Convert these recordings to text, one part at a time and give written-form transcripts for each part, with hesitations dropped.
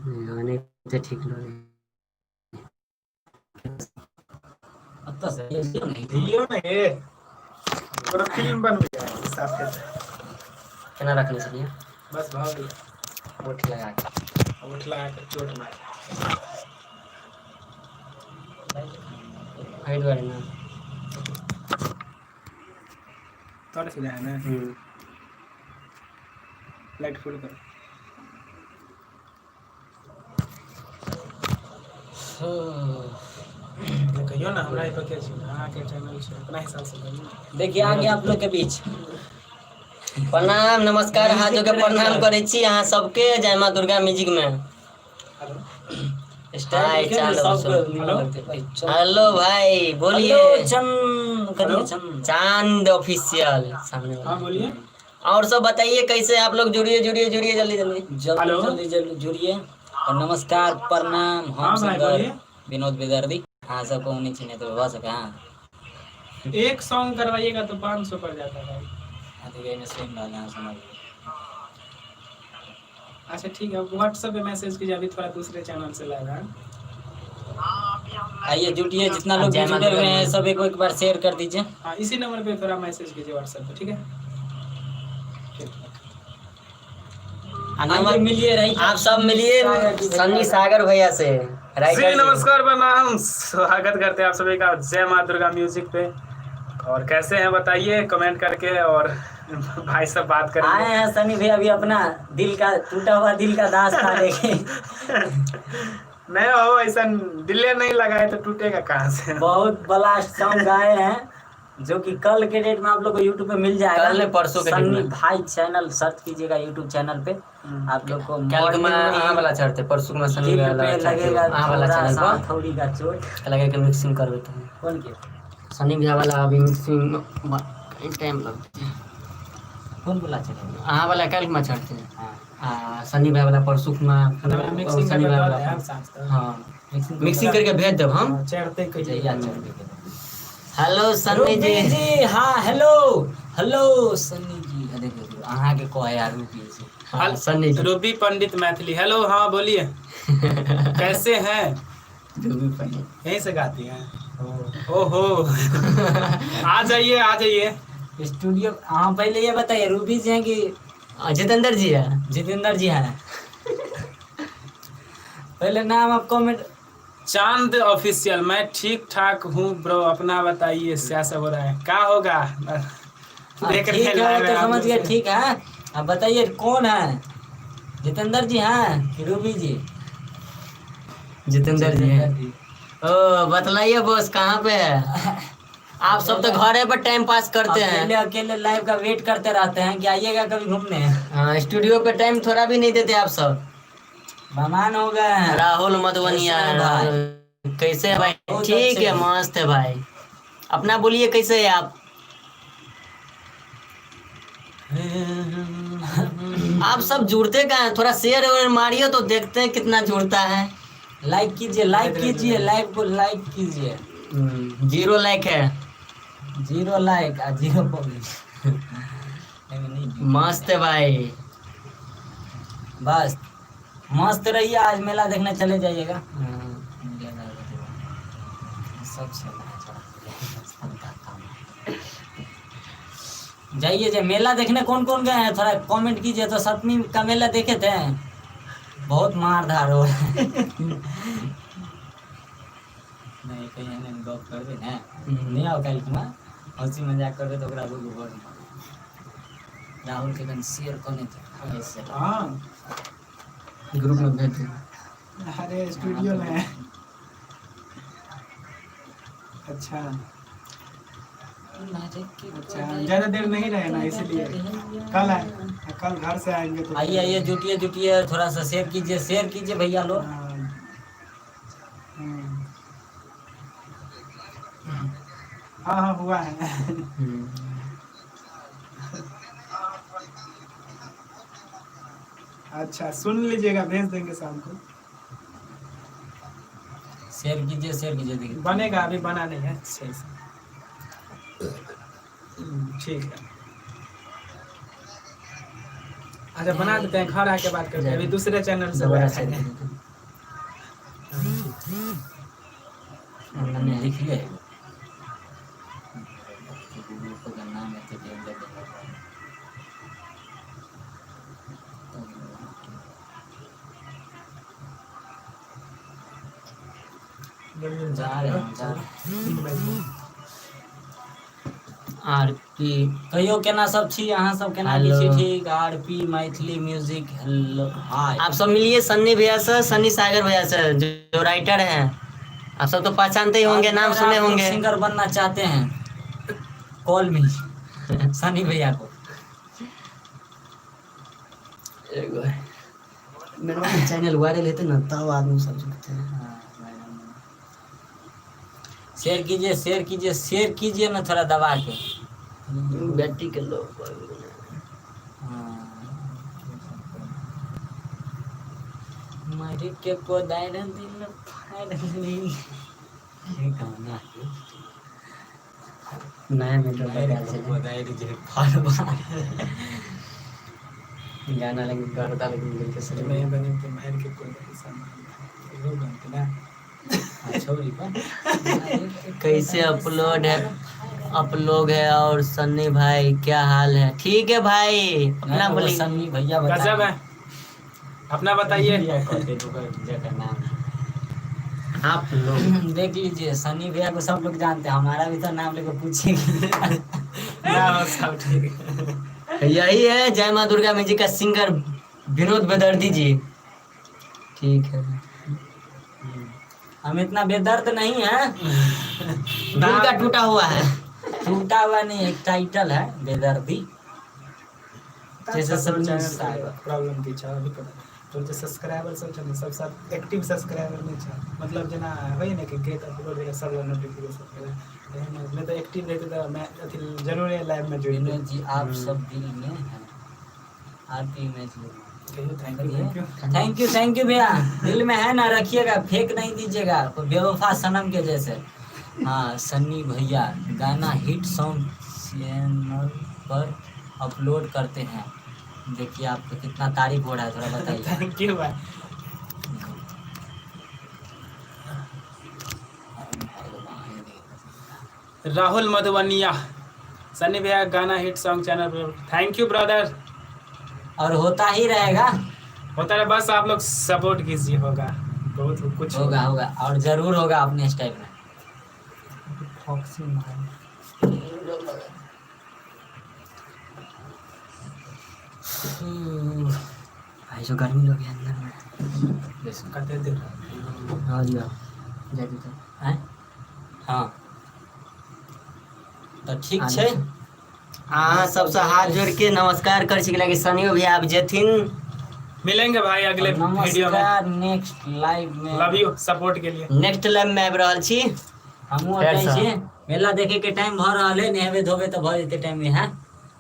गाने तो ठीक लगे। अत्ता से ये नहीं वीडियो में ये पूरा फिल्म बन गया है इस हिसाब से। केना रखने चाहिए? बस भाव गया ओठ लगा के। ओठ लगा कर चोट मार हाइट वाले ना। तोड़ से जाए ना। लाइट फुल करो। कहियो ना हमरा पर के छी अहाँ के चैनल छै अपना हिसाब से करियो। देखिए आगे आप लोग के बीच प्रणाम नमस्कार हाथ जोड़ के प्रणाम करे छी अहाँ सबके। जय मां दुर्गा म्यूजिक में स्टाइल हेलो भाई बोलिए। चांद ऑफिशियल सामने। हाँ बोलिए। और सब बताइए कैसे आप लोग? जुड़िए जुड़िए जुड़िए जल्दी जल्दी जल्दी जल्दी जुड़िए। और नमस्कार प्रणाम हम सिंगर विनोद विदर्दी। हाँ सबको उन्हीं चिन्ह तो हो सके। हाँ एक सॉन्ग करवाइएगा तो 500 पड़ जाता है भाई। अच्छा ठीक है व्हाट्सएप पे मैसेज कीजिए। अभी थोड़ा दूसरे चैनल से लाइव है। आइए जुटिए जितना लोग जुड़े हुए हैं सब एक बार शेयर कर दीजिए। हाँ इसी नंबर पे थोड़ा मैसेज कीजिए व्हाट्सएप पे। ठीक है आइए मिलिए रही आप सब मिलिए सन्नी सागर भैया से। जी नमस्कार प्रणाम स्वागत करते हैं आप सभी का जय मां दुर्गा म्यूजिक पे। और कैसे हैं बताइए कमेंट करके। और भाई सब बात करेंगे। आए हैं सनी भैया अभी अपना दिल का टूटा हुआ दिल का दास्तां लेके। नहीं हो ऐसा दिले नहीं लगाए तो टूटेगा कहाँ से। बहुत ब्लास्ट सॉन्ग आए हैं जो कि कल के डेट में आप लोग को यूट्यूब पे मिल जाएगा। कल परसों के सन्नी भाई चैनल सर्च कीजिएगा यूट्यूब चैनल पे। आप लोग को कल में वाला चढ़ते परसों में सनी वाला लगेगा वाला चैनल पर थोड़ी का चोट लगे के मिक्सिंग कर देते हैं। कौन के सनी भैया वाला अभी मिक्सिंग टाइम लगते हैं। कौन बोला चलेगा हाँ वाला कल में चढ़ते हैं। सनी भाई वाला परसों में मिक्सिंग सनी भाई वाला। हाँ मिक्सिंग करके भेज देब हम। चढ़ते हेलो सनी जी। हाँ हेलो हेलो सन्नी जी। देखिए अहाँ के कहे यार रुपी जी। हाँ सनी जी। रूबी पंडित मैथिली। हेलो हाँ बोलिए कैसे हैं? रूबी पंडित यहीं से गाती हैं। ओहो आ जाइए स्टूडियो। हाँ पहले ये बताइए रूबी जी हैं कि जितेंद्र जी है? जितेंद्र जी हैं। पहले नाम आप कमेंट। चांद ऑफिशियल। मैं ठीक ठाक हूँ ब्रो अपना बताइए क्या सब हो रहा है? क्या होगा ठीक है तो समझ गए। ठीक है अब बताइए कौन है? जितेंद्र जी हैं कि रूबी जी? जितेंद्र जी हैं। ओ बतलाइए बॉस कहाँ पे है? आप सब तो घरे पर टाइम पास करते हैं। अकेले लाइव का वेट करते रहते हैं कि आइएगा कभी घूमने। हाँ स्टूडियो पे टाइम थोड़ा भी नहीं देते आप सब। मेहमान हो गए हैं। राहुल मधुबनिया कैसे है भाई? ठीक है मस्त है भाई। अपना बोलिए कैसे है आप? आप सब जुड़ते कहाँ? थोड़ा शेयर और मारिए तो देखते हैं कितना जुड़ता है। लाइक कीजिए लाइव को लाइक कीजिए। 0 लाइक है। 0 लाइक 0 पब्लिक। मस्त है भाई। बस मस्त रहिए। आज मेला देखने चले जाइएगा। जाइए मेला देखने कौन कौन गए हैं थोड़ा कमेंट कीजिए। तो सप्तमी का मेला देखे थे? बहुत मारधार हो रहा है। नहीं कहीं गप कर दे ना नहीं आओ कल में हंसी मजाक कर दे तो राहुल के कन शेयर करने थे। हाँ ग्रुप में भेज देना। अरे स्टूडियो में। अच्छा ज़्यादा देर नहीं रहे ना इसलिए कल आए। कल घर से आएंगे तो आइए जुटिए थोड़ा सा शेयर कीजिए भैया लोग। हाँ हुआ है। अच्छा सुन लीजिएगा भेज देंगे शाम को। शेयर कीजिए देखिए बनेगा अभी बना नहीं है सही से। ठीक है अच्छा बना देते हैं। घर आके बात करते हैं। अभी दूसरे चैनल से मैंने लिख लिया है। ग्रुप का नाम है तो देख लेते हैं। जा रहे हैं, जा रहे हैं। आरपी कहियो केना सब छी अहाँ सब केना हेलो। छी ठीक RP Maithili music hello hi आप सब मिलिए सन्नी भैया से, सन्नी सागर भैया से, जो राइटर हैं। आप सब तो पहचानते ही होंगे, नाम अगर सुने आप लोग होंगे। सिंगर बनना चाहते हैं कॉल मी सनी भैया को। मेरा चैनल वायरल होते ना तब आदमी सब जुड़ते हैं। शेयर कीजिए शेयर कीजिए शेयर कीजिए ना थोड़ा दबा के। बेटी के लोग मरी के कोदार दिल फाड़ली ये गाना है नया मीटर बता से कोदार जे फाड़वा गाना लगे करता लेकिन दिल के सर में बने तो मार के कोई सामान वो बनते ना छोरी पर कैसे अपलोड है और सन्नी भाई क्या हाल है? ठीक है भाई, अपना बोलिए। सन्नी भैया गजब है, अपना बताइए। आप लोग देख लीजिए सनी भैया को सब लोग जानते हैं, हमारा भी तो नाम लेकर पूछेंगे। ना सब ठीक है। यही है जय माँ दुर्गा म्यूजिक का सिंगर विनोद बेदर्दी जी। ठीक है, हम इतना बेदर्द नहीं है, दिल का टूटा हुआ है। टूटा हुआ नहीं, एक टाइटल है बेदर्दी। जैसे सब प्रॉब्लम की छ अभी तो जे सब्सक्राइबर सब छ सब सब एक्टिव सब्सक्राइबर नहीं छ, मतलब जना होय ने कि गेट अपलोड करे सब नोटिफिकेशन करे मैं तो एक्टिव रहते तो मैं अथी जरूर लाइव में ज्वाइन विनोद जी आप सब दिल में हैं, आरपी मैच थैंक यू भैया, दिल में है ना रखिएगा, फेक नहीं दीजिएगा बेवफा सनम के जैसे। हाँ सन्नी भैया गाना हिट सॉन्ग चैनल पर अपलोड करते हैं, देखिए आपको कितना तारीफ हो रहा है, थोड़ा बताइए। थैंक यू भाई। राहुल मधुबनिया सन्नी भैया गाना हिट सॉन्ग चैनल पर, थैंक यू ब्रदर। और होता ही रहेगा, होता है, बस आप लोग सपोर्ट कीजिए, होगा बहुत कुछ होगा और जरूर होगा अपने स्टाइल में। भाई जो गर्मी लगे अंदर में करते थे। हाँ जी जाती तो हैं? हाँ तो ठीक है, हाँ सबसे हाथ जोड़ के नमस्कार कर छिक लगे सनियो भैया आप जेथिन। मिलेंगे भाई अगले वीडियो में। नमस्कार नेक्स्ट लाइव में। लव यू सपोर्ट के लिए। नेक्स्ट लाइव में आबि रहल छी, हमहूँ फेर जाइ सँ। छी, मेला देखे के टाइम भऽ रहल है, नहेबे धोबे तो भऽ जेते टाइम में है।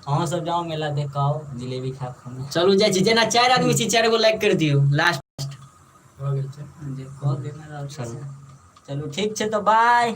अहाँ सब जाओ मेला देख के आओ, जिलेबी खा खाओ। चलू जाइ छी, जेना 4 आदमी छी 4 गो लाइक कर दियो लास्ट। हो गेल छै। जे कह देना रहल छै। चलू ठीक छै तो बाय।